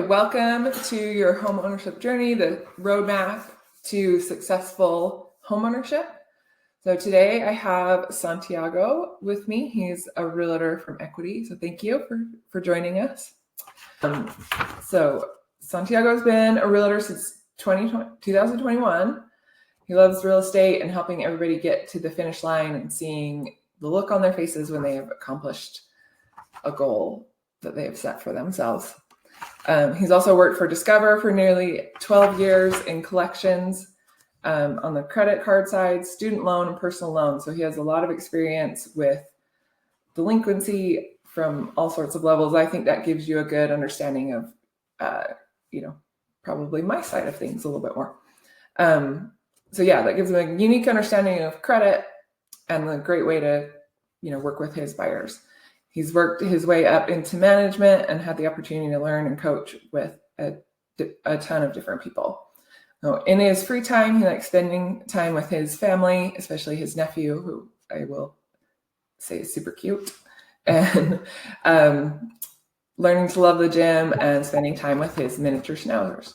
Welcome to your home ownership journey, the roadmap to successful homeownership. So today I have Santiago with me. He's a realtor from Equity. So thank you for joining us. So Santiago's been a realtor since 2021. He loves real estate and helping everybody get to the finish line and seeing the look on their faces when they have accomplished a goal that they have set for themselves. He's also worked for Discover for nearly 12 years in collections on the credit card side, student loan, and personal loan. So he has a lot of experience with delinquency from all sorts of levels. I think that gives you a good understanding of, probably my side of things a little bit more. So yeah, that gives him a unique understanding of credit and a great way to, work with his buyers. He's worked his way up into management and had the opportunity to learn and coach with a ton of different people. So in his free time, he likes spending time with his family, especially his nephew, who I will say is super cute, and learning to love the gym and spending time with his miniature schnauzers.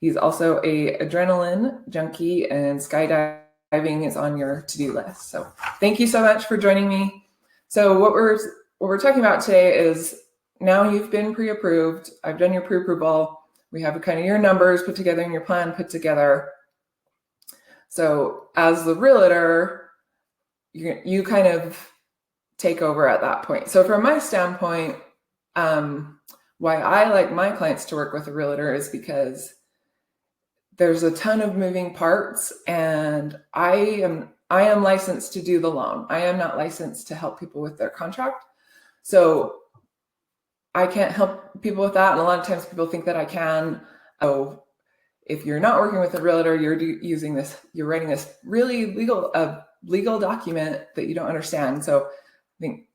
He's also an adrenaline junkie, and skydiving is on your to-do list. So thank you so much for joining me. So what we're talking about today is, now you've been pre-approved. I've done your pre-approval. We have kind of your numbers put together and your plan put together. So as the realtor, you kind of take over at that point. So from my standpoint, why I like my clients to work with a realtor is because there's a ton of moving parts, and I am licensed to do the loan. I am not licensed to help people with their contract. So I can't help people with that. And a lot of times people think that I can. So if you're not working with a realtor, you're writing this really legal document that you don't understand. So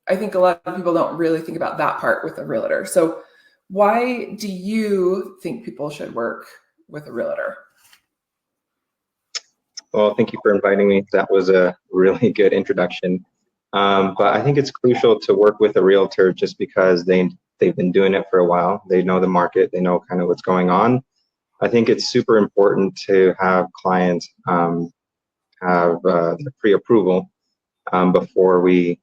I think a lot of people don't really think about that part with a realtor. So why do you think people should work with a realtor? Well, thank you for inviting me. That was a really good introduction. But I think it's crucial to work with a realtor just because they've been doing it for a while. They know the market. They know kind of what's going on. I think it's super important to have clients have the pre-approval before we,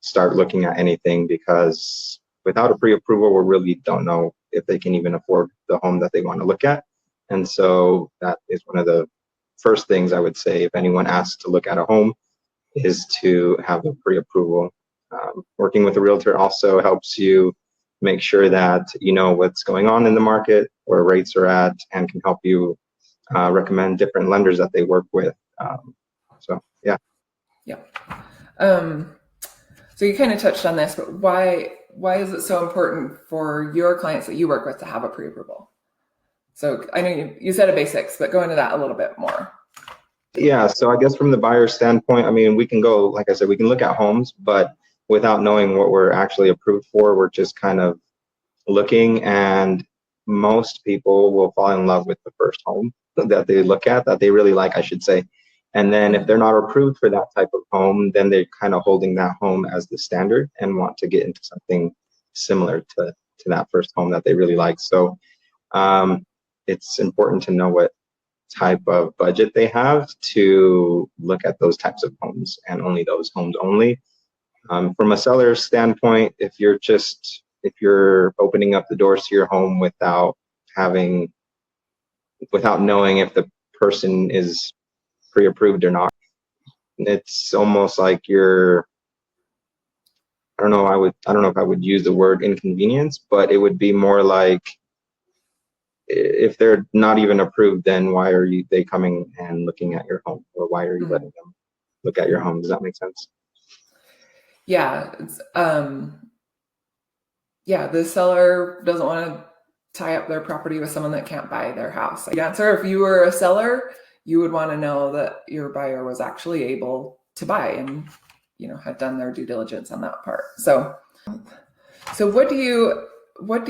start looking at anything, because without a pre-approval, we really don't know if they can even afford the home that they want to look at. And so that is one of the first things I would say if anyone asks to look at a home, is to have a pre-approval. Working with a realtor also helps you make sure that you know what's going on in the market, where rates are at, and can help you recommend different lenders that they work with. Yeah. So you kind of touched on this, but why is it so important for your clients that you work with to have a pre-approval? So I know you said a basics, but go into that a little bit more. Yeah, so I guess from the buyer standpoint, we can go, like I said, we can look at homes, but without knowing what we're actually approved for, we're just kind of looking, and most people will fall in love with the first home that they look at, that they really like, I should say. And then if they're not approved for that type of home, then they're kind of holding that home as the standard and want to get into something similar to that first home that they really like. So it's important to know what type of budget they have to look at those types of homes, and only those homes only. From a seller's standpoint, if you're opening up the doors to your home without knowing if the person is pre-approved or not, it's almost like I don't know if I would use the word inconvenience, but it would be more like, if they're not even approved, then why are they coming and looking at your home, or why are you letting them look at your home? Does that make sense? Yeah. The seller doesn't want to tie up their property with someone that can't buy their house. The answer, if you were a seller, you would want to know that your buyer was actually able to buy and, had done their due diligence on that part. So what do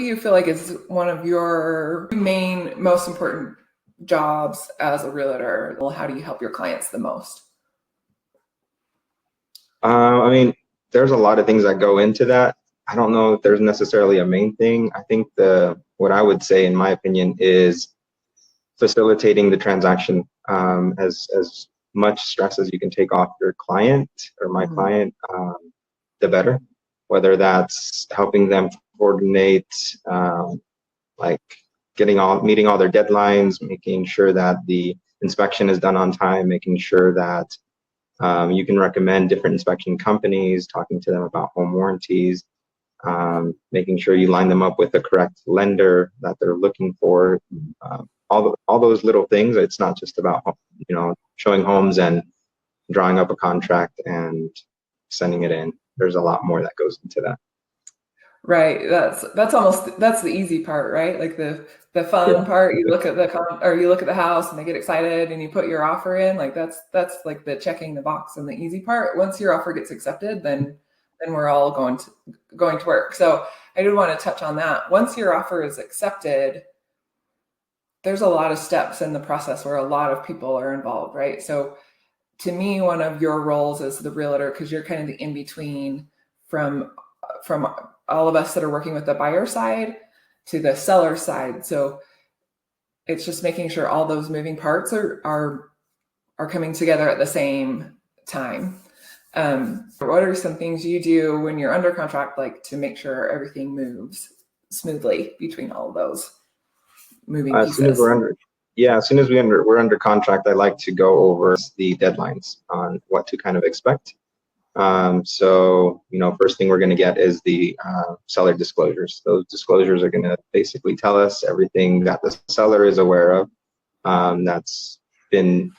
you feel like is one of your most important jobs as a realtor? How do you help your clients the most? There's a lot of things that go into that. I don't know if there's necessarily a main thing. I think the what I would say, in my opinion, is facilitating the transaction. As much stress as you can take off your client or my client, the better. Whether that's helping them coordinate, like meeting all their deadlines, making sure that the inspection is done on time, making sure that you can recommend different inspection companies, talking to them about home warranties, making sure you line them up with the correct lender that they're looking for. All those little things. It's not just about, showing homes and drawing up a contract and sending it in. There's a lot more that goes into that. Right. That's the easy part, right? Like the fun part. You look at the house and they get excited and you put your offer in. Like that's like the checking the box, and the easy part. Once your offer gets accepted, then we're all going to work. So I did want to touch on that. Once your offer is accepted, there's a lot of steps in the process where a lot of people are involved, right? So to me, one of your roles as the realtor, because you're kind of the in-between from all of us that are working with the buyer side to the seller side. So it's just making sure all those moving parts are coming together at the same time. What are some things you do when you're under contract, like to make sure everything moves smoothly between all of those moving pieces? As soon as we're under contract, I like to go over the deadlines on what to kind of expect. So, first thing we're going to get is the seller disclosures. Those disclosures are going to basically tell us everything that the seller is aware of that's been,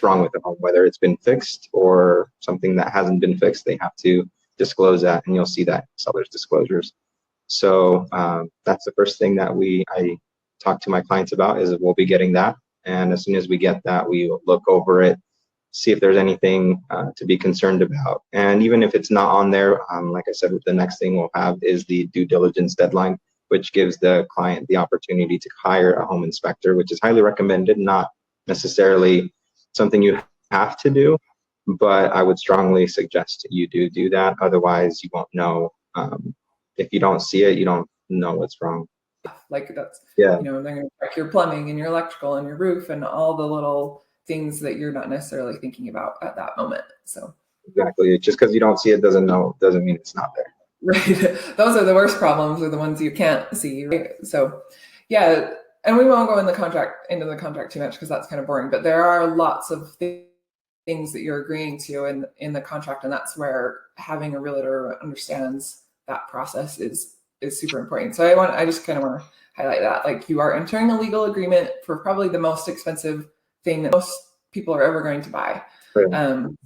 wrong with the home, whether it's been fixed or something that hasn't been fixed. They have to disclose that, and you'll see that in seller's disclosures. So that's the first thing that I talk to my clients about, is we'll be getting that. And as soon as we get that, we will look over it, see if there's anything to be concerned about. And even if it's not on there, like I said, the next thing we'll have is the due diligence deadline, which gives the client the opportunity to hire a home inspector, which is highly recommended, not necessarily something you have to do, but I would strongly suggest you do that. Otherwise, you won't know. If you don't see it, you don't know what's wrong. Like that's, they're going to check your plumbing and your electrical and your roof and all the little things that you're not necessarily thinking about at that moment. So exactly, just because you don't see it doesn't mean it's not there. Right. Those are the worst problems, are the ones you can't see. Right? So yeah, and we won't go into the contract too much because that's kind of boring, but there are lots of things that you're agreeing to in the contract, and that's where having a realtor who understands that process is super important. So I just kind of want to highlight that, like, you are entering a legal agreement for probably the most expensive thing that most people are ever going to buy. Right.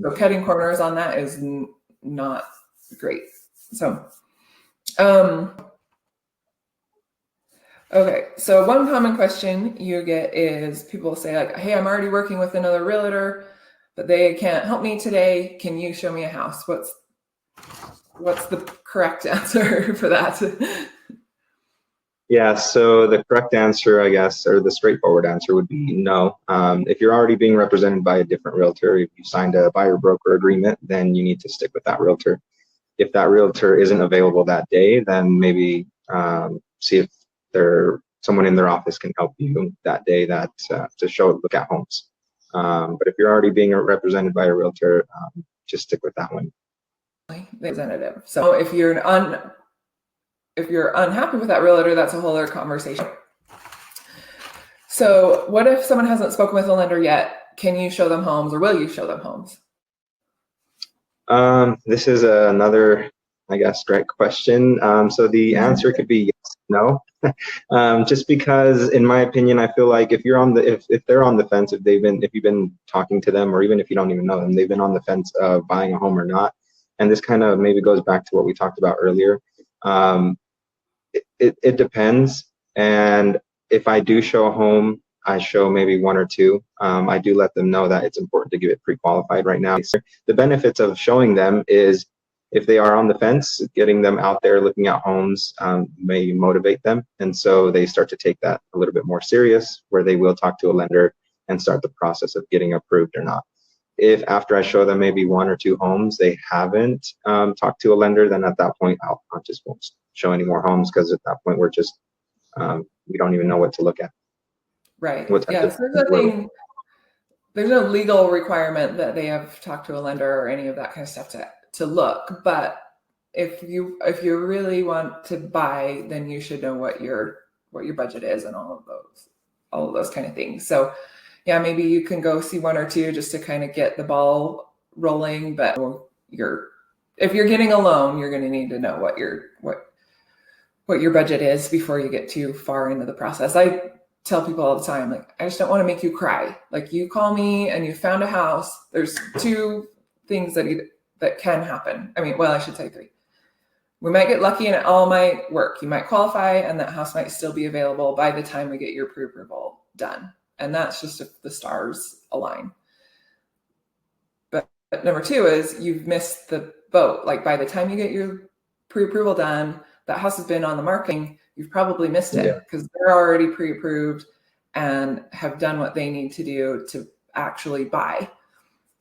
So cutting corners on that is not great. So, okay. So one common question you get is people say, like, hey, I'm already working with another realtor, but they can't help me today. Can you show me a house? What's the correct answer for that? Yeah, so the correct answer, I guess, or the straightforward answer would be no. If you're already being represented by a different realtor, if you signed a buyer broker agreement, then you need to stick with that realtor. If that realtor isn't available that day, then maybe see if someone in their office can help you that day to look at homes. But if you're already being represented by a realtor, just stick with that one. Representative. So if you're unhappy with that realtor, that's a whole other conversation. So what if someone hasn't spoken with a lender yet? Can you show them homes, or will you show them homes? This is another, I guess, great question. So the answer could be yes, no. Just because, in my opinion, I feel like if they're on the fence, if you've been talking to them, or even if you don't even know them, they've been on the fence of buying a home or not. And this kind of maybe goes back to what we talked about earlier. It depends. And if I do show a home, I show maybe one or two. I do let them know that it's important to get it pre-qualified right now. The benefits of showing them is, if they are on the fence, getting them out there looking at homes may motivate them. And so they start to take that a little bit more serious, where they will talk to a lender and start the process of getting approved or not. If after I show them maybe one or two homes, they haven't talked to a lender, then at that point, I just won't show any more homes, because at that point, we're just we don't even know what to look at. Right. What type Yes. of There's things we're nothing. There's no legal requirement that they have talked to a lender or any of that kind of stuff to look. But if you really want to buy, then you should know what your budget is and all of those kind of things. So yeah, maybe you can go see one or two just to kind of get the ball rolling. But if you're getting a loan, you're going to need to know what your budget is before you get too far into the process. I tell people all the time, like, I just don't want to make you cry. Like, you call me and you found a house. There's two things that can happen. I mean, well, I should say three. We might get lucky and it all might work. You might qualify and that house might still be available by the time we get your pre-approval done. And that's just if the stars align. But number two is you've missed the boat. Like, by the time you get your pre-approval done, that house has been on the market. You've probably missed it because they're already pre-approved and have done what they need to do to actually buy.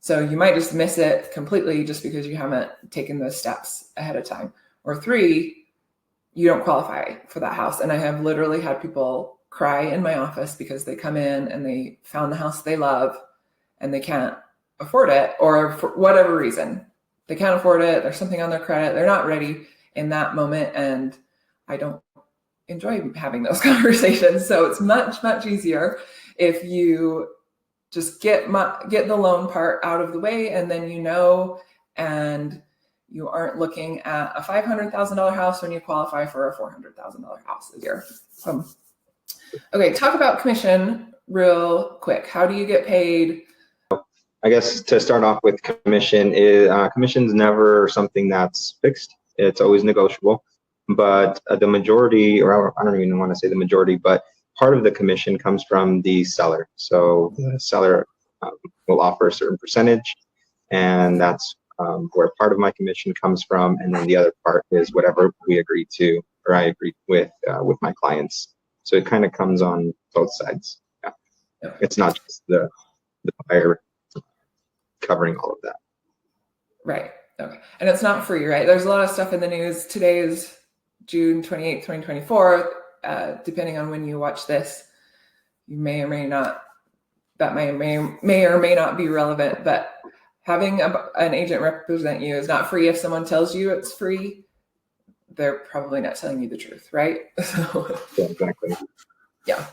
So you might just miss it completely just because you haven't taken those steps ahead of time. Or three, you don't qualify for that house. And I have literally had people cry in my office because they come in and they found the house they love and they can't afford it, or for whatever reason, they can't afford it. There's something on their credit. They're not ready in that moment. And I don't enjoy having those conversations. So it's much, much easier if you just get the loan part out of the way, and then and you aren't looking at a $500,000 house when you qualify for a $400,000 house a year. Okay, talk about commission real quick. How do you get paid? I guess to start off with, commission's never something that's fixed. It's always negotiable. But the majority, or I don't even want to say the majority, but part of the commission comes from the seller. So the seller will offer a certain percentage, and that's where part of my commission comes from. And then the other part is whatever we agree to, or I agree with my clients. So it kind of comes on both sides. Yeah. It's not just the buyer covering all of that. Right. Okay. And it's not free, right? There's a lot of stuff in the news. Today is June 28th, 2024. Depending on when you watch this, you may or may not, that may or may not be relevant, but having an agent represent you is not free. If someone tells you it's free, they're probably not telling you the truth, right? So, Yeah, exactly. Yeah.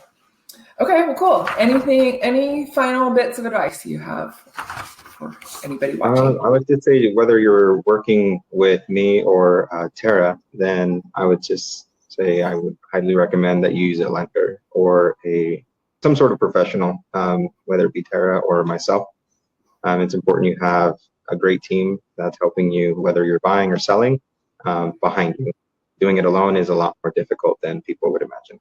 Okay, well, cool. Any final bits of advice you have for anybody watching? I would just say, whether you're working with me or Tara, then I would just say I would highly recommend that you use a lender or some sort of professional, whether it be Tara or myself. It's important you have a great team that's helping you, whether you're buying or selling, behind you. Doing it alone is a lot more difficult than people would imagine.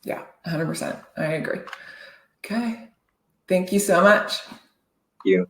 Yeah, 100%. I agree. Okay. Thank you so much. Thank you.